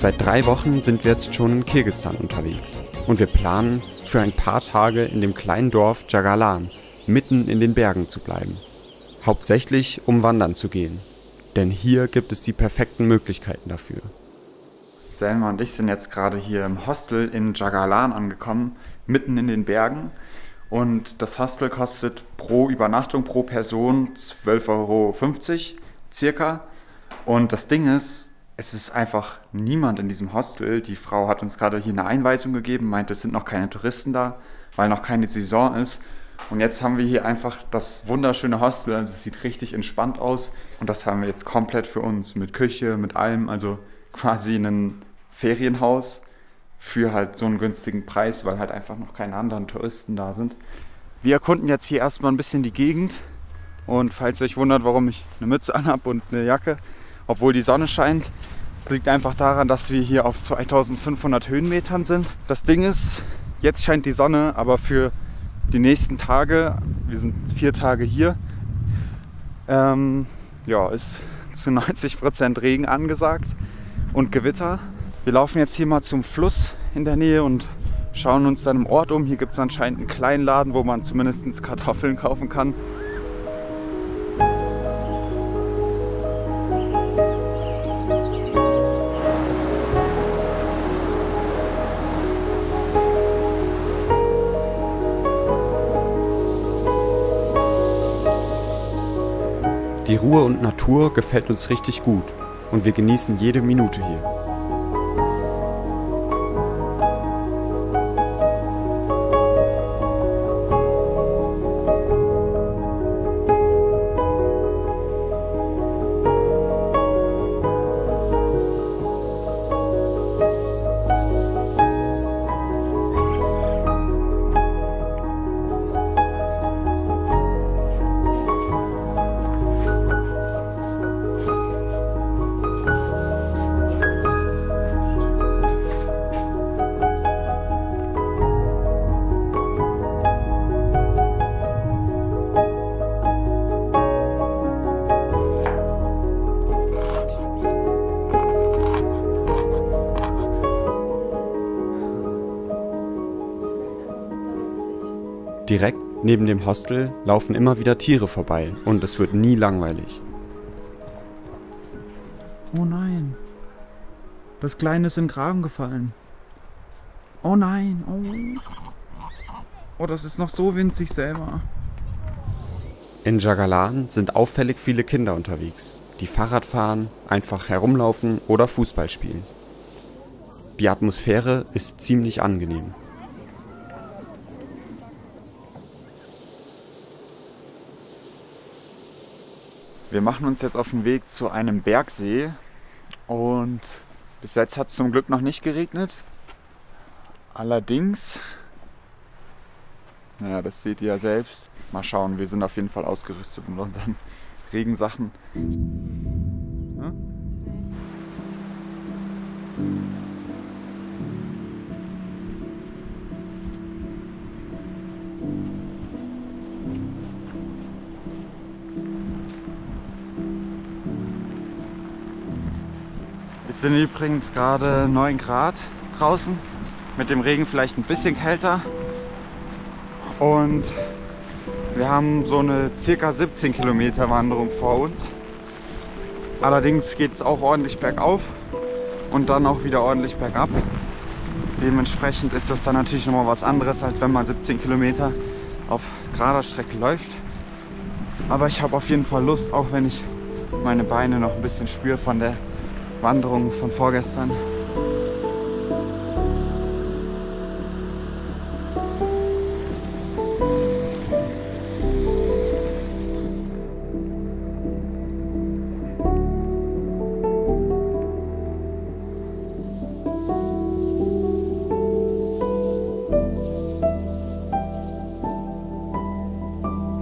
Seit 3 Wochen sind wir jetzt schon in Kirgisistan unterwegs und wir planen, für ein paar Tage in dem kleinen Dorf Jagalan, mitten in den Bergen zu bleiben. Hauptsächlich um wandern zu gehen, denn hier gibt es die perfekten Möglichkeiten dafür. Selma und ich sind jetzt gerade hier im Hostel in Jagalan angekommen, mitten in den Bergen. Und das Hostel kostet pro Übernachtung, pro Person 12,50 € circa. Und das Ding ist, es ist einfach niemand in diesem Hostel. Die Frau hat uns gerade hier eine Einweisung gegeben, meint, es sind noch keine Touristen da, weil noch keine Saison ist. Und jetzt haben wir hier einfach das wunderschöne Hostel, also es sieht richtig entspannt aus. Und das haben wir jetzt komplett für uns, mit Küche, mit allem, also quasi ein Ferienhaus für halt so einen günstigen Preis, weil halt einfach noch keine anderen Touristen da sind. Wir erkunden jetzt hier erstmal ein bisschen die Gegend und falls ihr euch wundert, warum ich eine Mütze anhab und eine Jacke, obwohl die Sonne scheint, es liegt einfach daran, dass wir hier auf 2500 Höhenmetern sind. Das Ding ist, jetzt scheint die Sonne, aber für die nächsten Tage, wir sind 4 Tage hier, ist zu 90% Regen angesagt und Gewitter. Wir laufen jetzt hier mal zum Fluss in der Nähe und schauen uns dann im Ort um. Hier gibt es anscheinend einen kleinen Laden, wo man zumindest Kartoffeln kaufen kann. Die Ruhe und Natur gefällt uns richtig gut und wir genießen jede Minute hier. Direkt neben dem Hostel laufen immer wieder Tiere vorbei und es wird nie langweilig. Oh nein, das Kleine ist in den Graben gefallen. Oh nein, oh, das ist noch so winzig selber. In Jagalan sind auffällig viele Kinder unterwegs, die Fahrrad fahren, einfach herumlaufen oder Fußball spielen. Die Atmosphäre ist ziemlich angenehm. Wir machen uns jetzt auf den Weg zu einem Bergsee und bis jetzt hat es zum Glück noch nicht geregnet. Allerdings, naja, das seht ihr ja selbst. Mal schauen, wir sind auf jeden Fall ausgerüstet mit unseren Regensachen. Ja? Es sind übrigens gerade 9 Grad draußen, mit dem Regen vielleicht ein bisschen kälter und wir haben so eine ca. 17 Kilometer Wanderung vor uns. Allerdings geht es auch ordentlich bergauf und dann auch wieder ordentlich bergab. Dementsprechend ist das dann natürlich nochmal was anderes, als wenn man 17 Kilometer auf gerader Strecke läuft. Aber ich habe auf jeden Fall Lust, auch wenn ich meine Beine noch ein bisschen spüre von der Wanderung von vorgestern.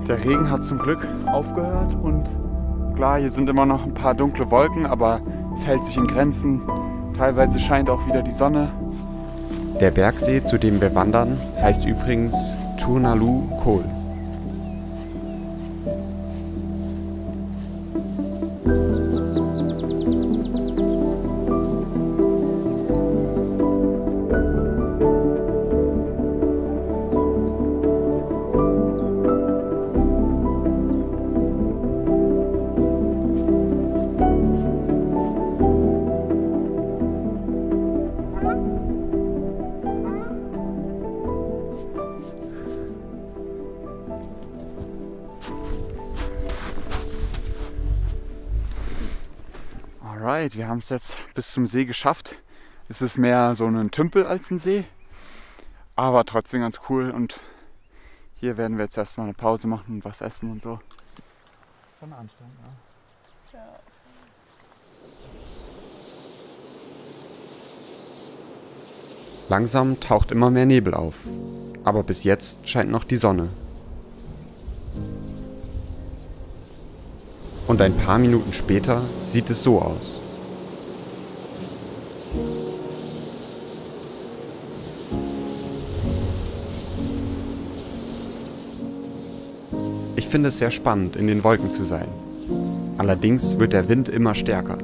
Der Regen hat zum Glück aufgehört und klar, hier sind immer noch ein paar dunkle Wolken, aber es hält sich in Grenzen. Teilweise scheint auch wieder die Sonne. Der Bergsee, zu dem wir wandern, heißt übrigens Turnalu Kol. Alright, wir haben es jetzt bis zum See geschafft. Es ist mehr so ein Tümpel als ein See, aber trotzdem ganz cool. Und hier werden wir jetzt erstmal eine Pause machen und was essen und so. Schon anstrengend, ja. Langsam taucht immer mehr Nebel auf, aber bis jetzt scheint noch die Sonne. Und ein paar Minuten später sieht es so aus. Ich finde es sehr spannend, in den Wolken zu sein. Allerdings wird der Wind immer stärker.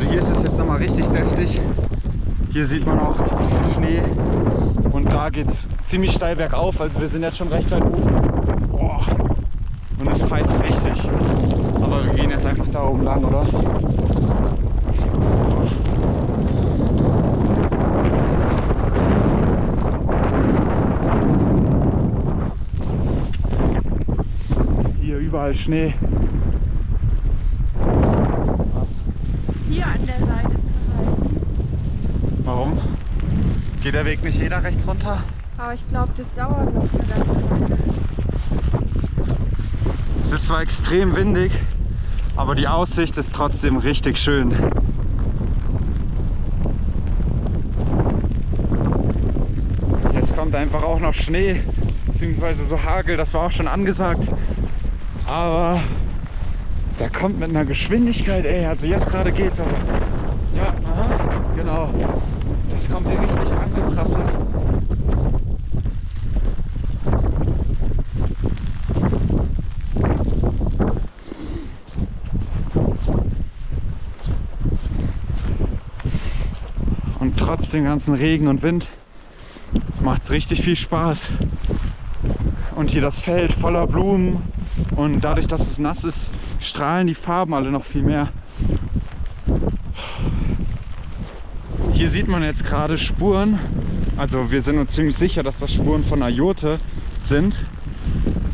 Hier ist es jetzt nochmal richtig deftig. Hier sieht man auch richtig viel Schnee. Und da geht es ziemlich steil bergauf. Also wir sind jetzt schon recht weit oben. Oh. Und es pfeift richtig. Aber wir gehen jetzt einfach da oben lang, oder? Hier überall Schnee. Hier an der Seite zu halten. Warum? Geht der Weg nicht jeder rechts runter? Aber ich glaube, das dauert noch eine ganze Weile. Es ist zwar extrem windig, aber die Aussicht ist trotzdem richtig schön. Jetzt kommt einfach auch noch Schnee, beziehungsweise so Hagel, das war auch schon angesagt. Aber der kommt mit einer Geschwindigkeit, ey, also jetzt gerade geht's, aber ja, aha, genau. Das kommt hier richtig angeprasselt. Und trotz dem ganzen Regen und Wind macht es richtig viel Spaß. Und hier das Feld voller Blumen und dadurch, dass es nass ist, strahlen die Farben alle noch viel mehr. Hier sieht man jetzt gerade Spuren, also wir sind uns ziemlich sicher, dass das Spuren von einer Jote sind.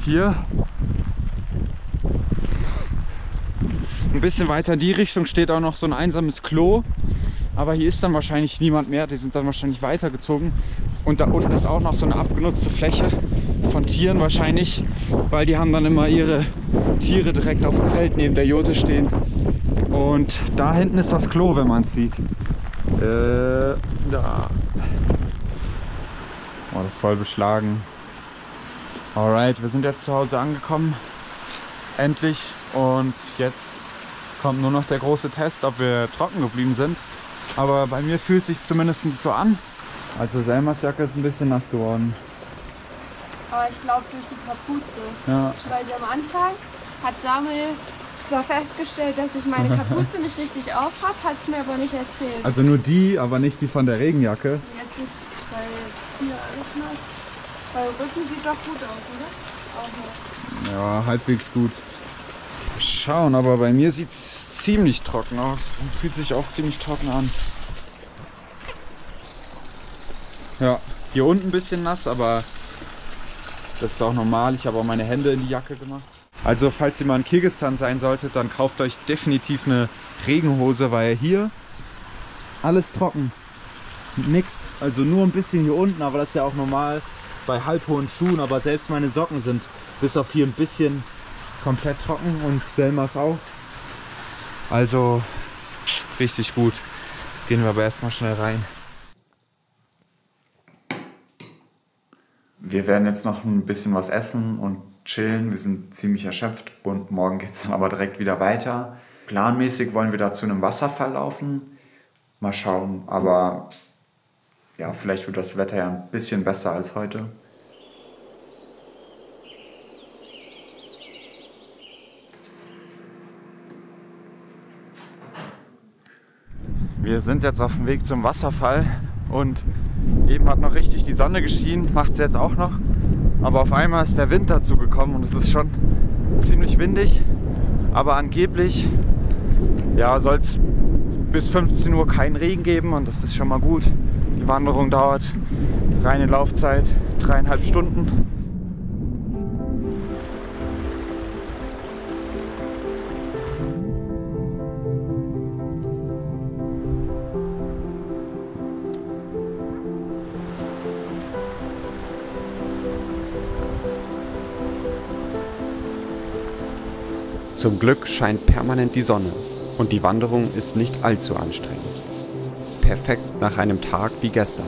Hier ein bisschen weiter in die Richtung steht auch noch so ein einsames Klo. Aber hier ist dann wahrscheinlich niemand mehr, die sind dann wahrscheinlich weitergezogen. Und da unten ist auch noch so eine abgenutzte Fläche von Tieren wahrscheinlich, weil die haben dann immer ihre Tiere direkt auf dem Feld neben der Jote stehen. Und da hinten ist das Klo, wenn man es sieht. Da. Oh, das ist voll beschlagen. Alright, wir sind jetzt zu Hause angekommen. Endlich. Und jetzt kommt nur noch der große Test, ob wir trocken geblieben sind. Aber bei mir fühlt es sich zumindest so an. Also Selmas Jacke ist ein bisschen nass geworden. Aber ich glaube durch die Kapuze. Ja. Weil am Anfang hat Samuel zwar festgestellt, dass ich meine Kapuze nicht richtig auf habe, hat es mir aber nicht erzählt. Also nur die, aber nicht die von der Regenjacke. Jetzt ist, weil jetzt hier alles nass. Weil Rücken sieht doch gut aus, oder? Auch nicht. Ja, halbwegs gut. Schauen, aber bei mir sieht es ziemlich trocken aus und fühlt sich auch ziemlich trocken an. Ja, hier unten ein bisschen nass, aber das ist auch normal. Ich habe auch meine Hände in die Jacke gemacht. Also falls ihr mal in Kirgisistan sein solltet, dann kauft euch definitiv eine Regenhose, weil hier alles trocken. Nix, also nur ein bisschen hier unten, aber das ist ja auch normal bei halbhohen Schuhen. Aber selbst meine Socken sind bis auf hier ein bisschen komplett trocken und Selmas auch. Also richtig gut. Jetzt gehen wir aber erstmal schnell rein. Wir werden jetzt noch ein bisschen was essen und chillen. Wir sind ziemlich erschöpft und morgen geht es dann aber direkt wieder weiter. Planmäßig wollen wir da zu einem Wasserfall laufen. Mal schauen, aber ja, vielleicht wird das Wetter ja ein bisschen besser als heute. Wir sind jetzt auf dem Weg zum Wasserfall und eben hat noch richtig die Sonne geschienen, macht es jetzt auch noch. Aber auf einmal ist der Wind dazu gekommen und es ist schon ziemlich windig. Aber angeblich ja, soll es bis 15 Uhr keinen Regen geben und das ist schon mal gut. Die Wanderung dauert reine Laufzeit 3,5 Stunden. Zum Glück scheint permanent die Sonne und die Wanderung ist nicht allzu anstrengend. Perfekt nach einem Tag wie gestern.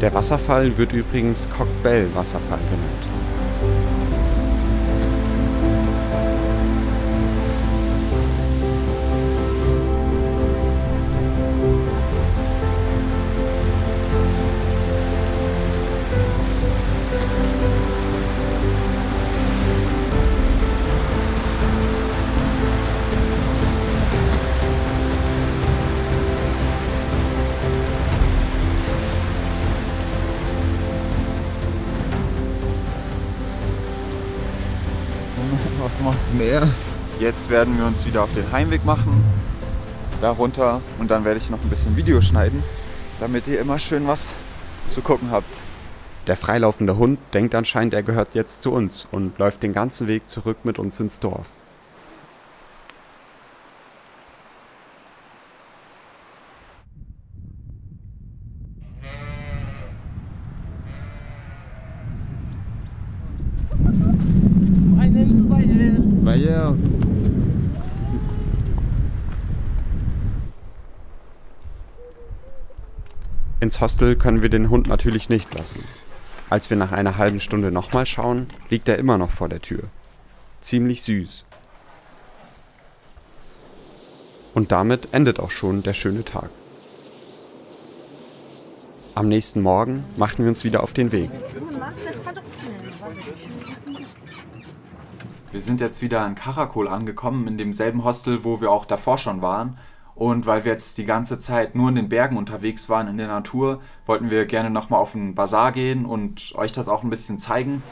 Der Wasserfall wird übrigens Cockbell-Wasserfall genannt. Was macht mehr? Jetzt werden wir uns wieder auf den Heimweg machen, da runter und dann werde ich noch ein bisschen Video schneiden, damit ihr immer schön was zu gucken habt. Der freilaufende Hund denkt anscheinend, er gehört jetzt zu uns und läuft den ganzen Weg zurück mit uns ins Dorf. Bayer. Ins Hostel können wir den Hund natürlich nicht lassen. Als wir nach einer halben Stunde nochmal schauen, liegt er immer noch vor der Tür. Ziemlich süß. Und damit endet auch schon der schöne Tag. Am nächsten Morgen machten wir uns wieder auf den Weg. Wir sind jetzt wieder in Karakol angekommen, in demselben Hostel, wo wir auch davor schon waren. Und weil wir jetzt die ganze Zeit nur in den Bergen unterwegs waren, in der Natur, wollten wir gerne nochmal auf den Bazar gehen und euch das auch ein bisschen zeigen.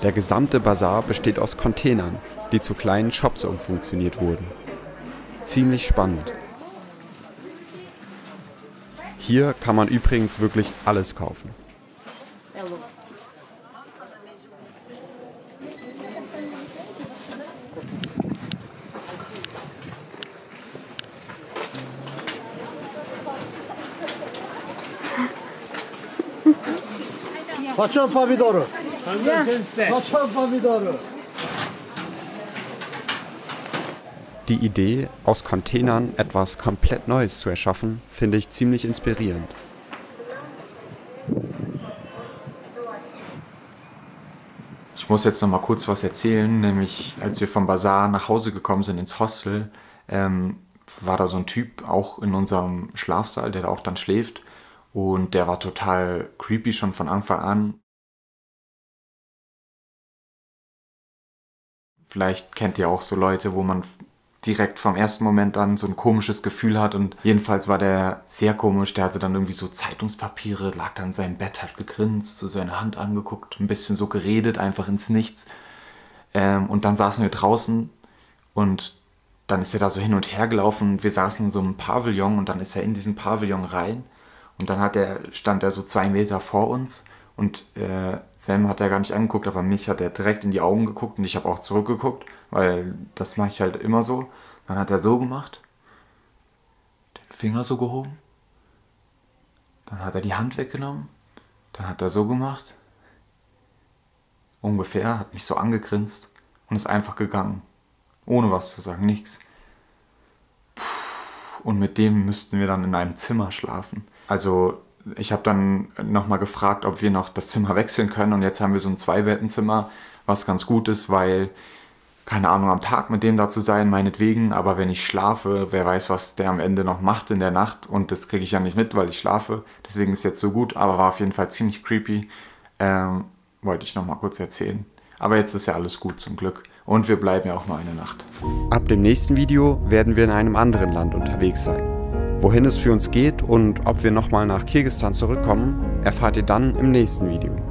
Der gesamte Bazar besteht aus Containern, die zu kleinen Shops umfunktioniert wurden. Ziemlich spannend. Hier kann man übrigens wirklich alles kaufen. Kaçan pomidoro? Kaçan pomidoro? Die Idee, aus Containern etwas komplett Neues zu erschaffen, finde ich ziemlich inspirierend. Ich muss jetzt noch mal kurz was erzählen, nämlich als wir vom Bazar nach Hause gekommen sind ins Hostel, war da so ein Typ auch in unserem Schlafsaal, der da auch dann schläft. Und der war total creepy schon von Anfang an. Vielleicht kennt ihr auch so Leute, wo man direkt vom ersten Moment an so ein komisches Gefühl hat. Und jedenfalls war der sehr komisch. Der hatte dann irgendwie so Zeitungspapiere, lag dann in seinem Bett, hat gegrinst, so seine Hand angeguckt, ein bisschen so geredet, einfach ins Nichts. Und dann saßen wir draußen und dann ist er da so hin und her gelaufen. Und wir saßen in so einem Pavillon und dann ist er in diesen Pavillon rein. Und dann stand er so 2 Meter vor uns und Sam hat er gar nicht angeguckt, aber mich hat er direkt in die Augen geguckt und ich habe auch zurückgeguckt, weil das mache ich halt immer so. Dann hat er so gemacht, den Finger so gehoben, dann hat er die Hand weggenommen, Dann hat er so gemacht. Ungefähr, hat mich so angegrinst und ist einfach gegangen. Ohne was zu sagen, nichts. Und mit dem müssten wir dann in einem Zimmer schlafen. Also ich habe dann nochmal gefragt, ob wir noch das Zimmer wechseln können. Und jetzt haben wir so ein 2-Bettenzimmer, was ganz gut ist, weil, keine Ahnung, am Tag mit dem da zu sein, meinetwegen. Aber wenn ich schlafe, wer weiß, was der am Ende noch macht in der Nacht. Und das kriege ich ja nicht mit, weil ich schlafe. Deswegen ist jetzt so gut, aber war auf jeden Fall ziemlich creepy. Wollte ich nochmal kurz erzählen. Aber jetzt ist ja alles gut zum Glück. Und wir bleiben ja auch nur eine Nacht. Ab dem nächsten Video werden wir in einem anderen Land unterwegs sein. Wohin es für uns geht und ob wir nochmal nach Kirgisistan zurückkommen, erfahrt ihr dann im nächsten Video.